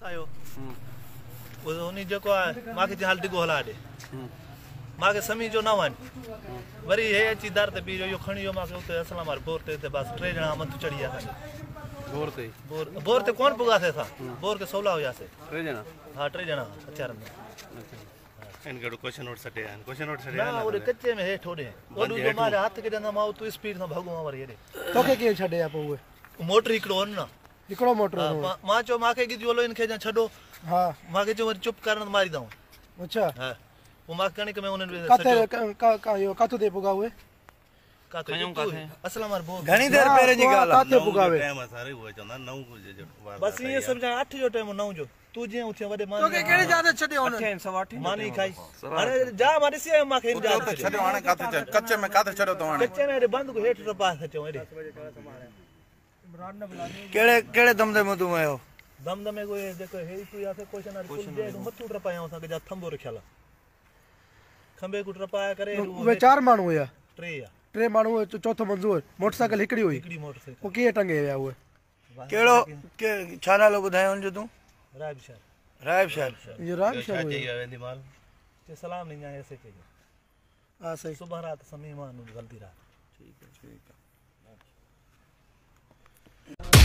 आयो उनी जेको आहे मांखे हाल डिगो हला ॾे मांखे समी जो न वञ वरी हे अची दर ते बीहो इहो खणी वियो मांखे उते असलाम वारे बोर ते बस टे ॼणा मथु चढ़ी विया असांखे बोर ते कोन पुगासीं असां बोर ते सवला हुयासीं टे ॼणा हथियारनि में ओॾे कचे में हेठि होॾे ओॾो मां हथ केॾे मां तूं स्पीड सां भॻो वरी हेॾे तोखे कीअं छॾे पोइ उहे मोटर हिकिड़ो हो न हिकिड़ो मोटर मां चयो मांखे गिजो हलो इनखे ॼण छॾो हा मांखे चयो वरी चुप करण मारी दऊं अच्छा हा पोइ मां कणिक में उन्हनि काथो ते पुगा उहे असलम वारे बोर घणी देर पहिरे जी ॻाल्हि काथे पुगावे बस ये समझा 8 जो टाइम 9 जो तू जे उथे वडे मान तोखे केड़ी जादत छडे उन मानी खाई हाने जा मा ॾिसी आयो मांखे इन जा छॾियो हाणे काथे कच्चे में काथे छॾियो तो हाणे कच्चे में बंद को हेठ पास अचो एडे केड़े दमदे में तू आयो दमदमे को जेको हे तू या क्वेश्चन आर फुल दे मथु टपाया असा के जा थंबो रखियाला खंबे को टपाया करे वे चार माण्हू हुया टे माण्हू चौथो मंजूर मोटरसाइकिल हिकड़ी हुई हिकड़ी मोटरसाइकिल वो कीअं टंगे विया उहे केड़ो के छा नालो ॿुधायो हुन जो तू रायब शहर ये रायब शहर हुई वेंदी माल के सलाम नहीं ऐसे के हां सही सुबह रात समय मान गलती रात ठीक है